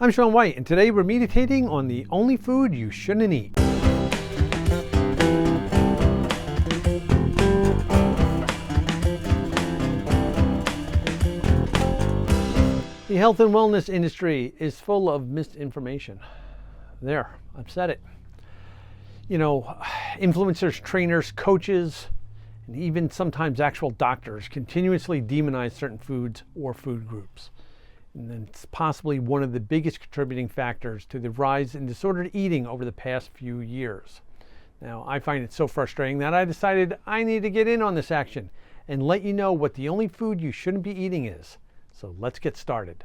I'm Sean White, and today we're meditating on the only food you shouldn't eat. The health and wellness industry is full of misinformation. There, I've said it. You know, influencers, trainers, coaches, and even sometimes actual doctors continuously demonize certain foods or food groups. And it's possibly one of the biggest contributing factors to the rise in disordered eating over the past few years. Now, I find it so frustrating that I decided I need to get in on this action and let you know what the only food you shouldn't be eating is. So let's get started.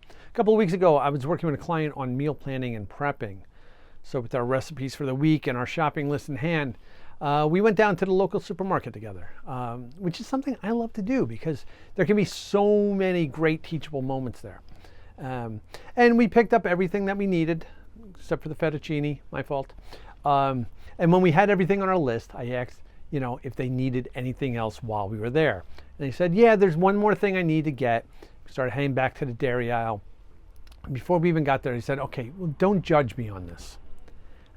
A couple of weeks ago, I was working with a client on meal planning and prepping. So with our recipes for the week and our shopping list in hand, we went down to the local supermarket together, which is something I love to do because there can be so many great teachable moments there. And we picked up everything that we needed, except for the fettuccine, my fault. And when we had everything on our list, I asked, if they needed anything else while we were there. And they said, yeah, there's one more thing I need to get. We started heading back to the dairy aisle. Before we even got there, he said, okay, well, don't judge me on this.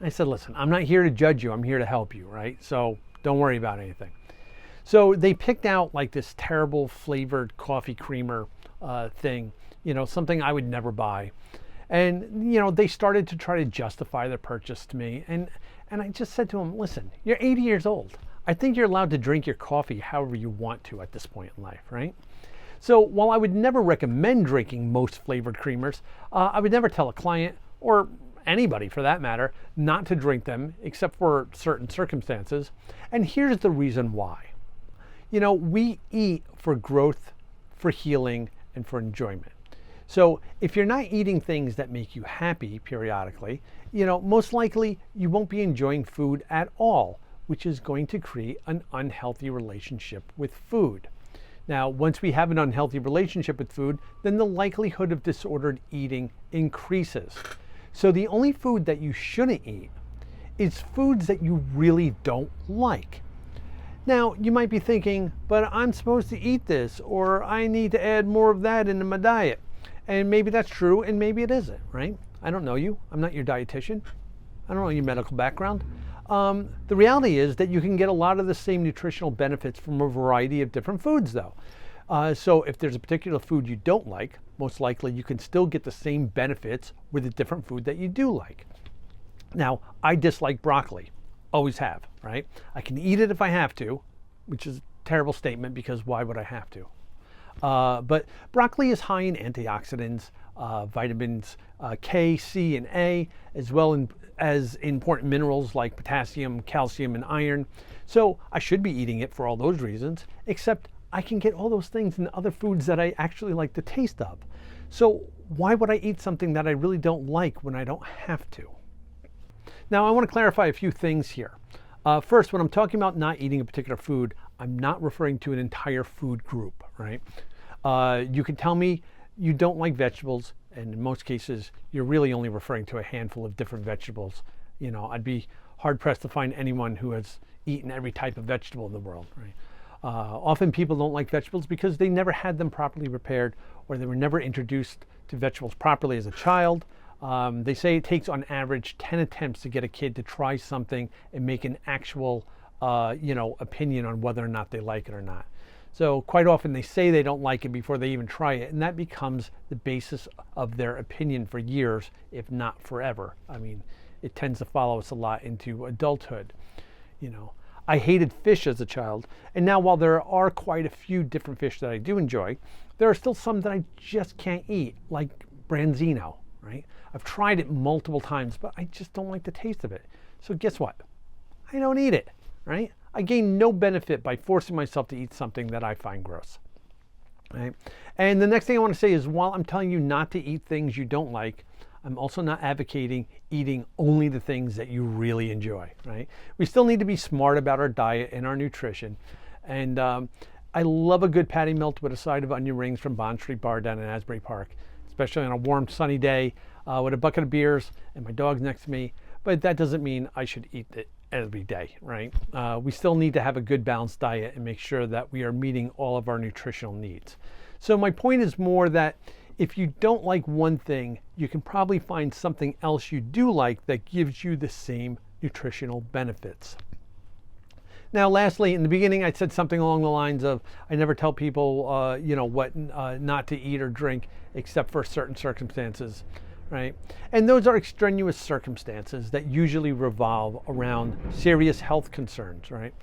I said, listen, I'm not here to judge you. I'm here to help you, right? So don't worry about anything. So they picked out like this terrible flavored coffee creamer thing, something I would never buy. And, they started to try to justify their purchase to me. And I just said to them, listen, you're 80 years old. I think you're allowed to drink your coffee however you want to at this point in life, right? So while I would never recommend drinking most flavored creamers, I would never tell a client or anybody for that matter, not to drink them except for certain circumstances. And here's the reason why. We eat for growth, for healing, and for enjoyment. So if you're not eating things that make you happy periodically, most likely you won't be enjoying food at all, which is going to create an unhealthy relationship with food. Now, once we have an unhealthy relationship with food, then the likelihood of disordered eating increases. So the only food that you shouldn't eat is foods that you really don't like. Now, you might be thinking, but I'm supposed to eat this, or I need to add more of that into my diet. And maybe that's true, and maybe it isn't, right? I don't know you. I'm not your dietitian. I don't know your medical background. The reality is that you can get a lot of the same nutritional benefits from a variety of different foods, though. So if there's a particular food you don't like, most likely you can still get the same benefits with a different food that you do like. Now, I dislike broccoli, always have, right? I can eat it if I have to, which is a terrible statement because why would I have to? But broccoli is high in antioxidants, vitamins K, C, and A, as well as important minerals like potassium, calcium, and iron. So I should be eating it for all those reasons, except I can get all those things in other foods that I actually like the taste of. So why would I eat something that I really don't like when I don't have to? Now, I want to clarify a few things here. First, when I'm talking about not eating a particular food, I'm not referring to an entire food group, right? You can tell me you don't like vegetables, and in most cases, you're really only referring to a handful of different vegetables. I'd be hard-pressed to find anyone who has eaten every type of vegetable in the world, right? Often people don't like vegetables because they never had them properly prepared or they were never introduced to vegetables properly as a child. They say it takes on average 10 attempts to get a kid to try something and make an actual opinion on whether or not they like it or not. So quite often they say they don't like it before they even try it, and that becomes the basis of their opinion for years, if not forever. I mean, it tends to follow us a lot into adulthood. I hated fish as a child, and now while there are quite a few different fish that I do enjoy, there are still some that I just can't eat, like branzino, right? I've tried it multiple times, but I just don't like the taste of it. So guess what? I don't eat it, right? I gain no benefit by forcing myself to eat something that I find gross, right? And the next thing I want to say is while I'm telling you not to eat things you don't like, I'm also not advocating eating only the things that you really enjoy, right? We still need to be smart about our diet and our nutrition. And I love a good patty melt with a side of onion rings from Bond Street Bar down in Asbury Park, especially on a warm, sunny day with a bucket of beers and my dog's next to me. But that doesn't mean I should eat it every day, right? We still need to have a good balanced diet and make sure that we are meeting all of our nutritional needs. So my point is more that if you don't like one thing, you can probably find something else you do like that gives you the same nutritional benefits. Now, lastly, in the beginning, I said something along the lines of, I never tell people, what not to eat or drink except for certain circumstances, right? And those are extraneous circumstances that usually revolve around serious health concerns, right?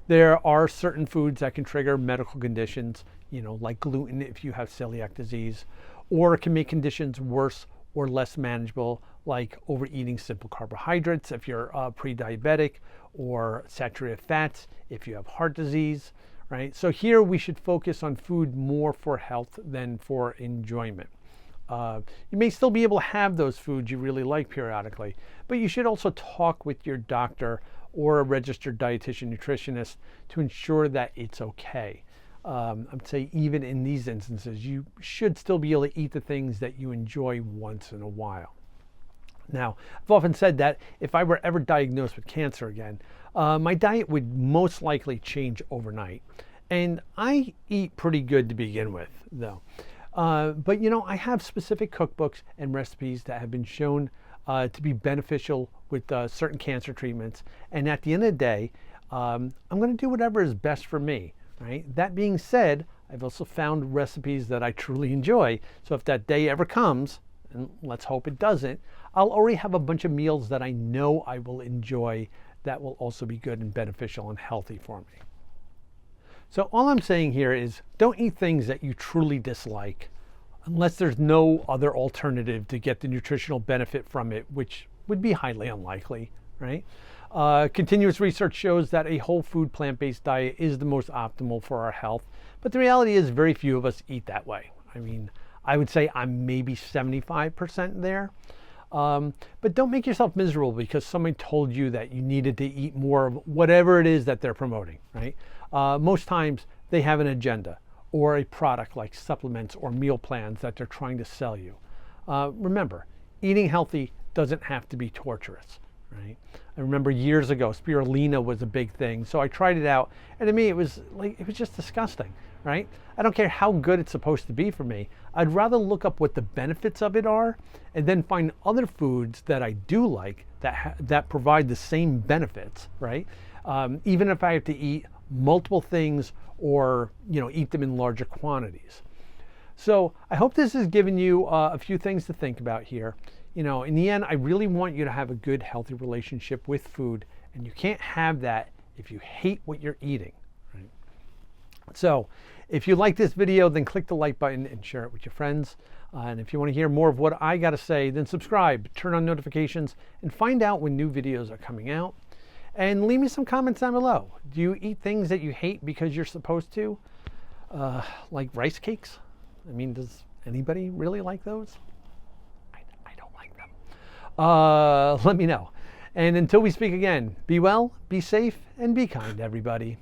There are certain foods that can trigger medical conditions, like gluten if you have celiac disease, or it can make conditions worse or less manageable, like overeating simple carbohydrates if you're pre-diabetic, or saturated fats if you have heart disease, right? So here we should focus on food more for health than for enjoyment. You may still be able to have those foods you really like periodically, but you should also talk with your doctor or a registered dietitian nutritionist to ensure that it's okay. I'd say even in these instances, you should still be able to eat the things that you enjoy once in a while. Now, I've often said that if I were ever diagnosed with cancer again, my diet would most likely change overnight. And I eat pretty good to begin with, though. But I have specific cookbooks and recipes that have been shown to be beneficial with certain cancer treatments. And at the end of the day, I'm going to do whatever is best for me, right? That being said, I've also found recipes that I truly enjoy. So if that day ever comes, and let's hope it doesn't, I'll already have a bunch of meals that I know I will enjoy that will also be good and beneficial and healthy for me. So all I'm saying here is don't eat things that you truly dislike unless there's no other alternative to get the nutritional benefit from it, which would be highly unlikely, right? Continuous research shows that a whole food plant-based diet is the most optimal for our health, but the reality is very few of us eat that way. I mean, I would say I'm maybe 75% there. But don't make yourself miserable because someone told you that you needed to eat more of whatever it is that they're promoting, right? Most times they have an agenda or a product like supplements or meal plans that they're trying to sell you. Remember, eating healthy doesn't have to be torturous, right? I remember years ago, spirulina was a big thing. So I tried it out, and to me, it was just disgusting, right? I don't care how good it's supposed to be for me. I'd rather look up what the benefits of it are and then find other foods that I do like that provide the same benefits, right? Even if I have to eat multiple things or, eat them in larger quantities. So I hope this has given you a few things to think about here. In the end, I really want you to have a good, healthy relationship with food, and you can't have that if you hate what you're eating, right? So if you like this video, then click the like button and share it with your friends. And if you want to hear more of what I got to say, then subscribe, turn on notifications, and find out when new videos are coming out. And leave me some comments down below. Do you eat things that you hate because you're supposed to? Like rice cakes? I mean, does anybody really like those? I don't like them. Let me know. And until we speak again, be well, be safe, and be kind, everybody.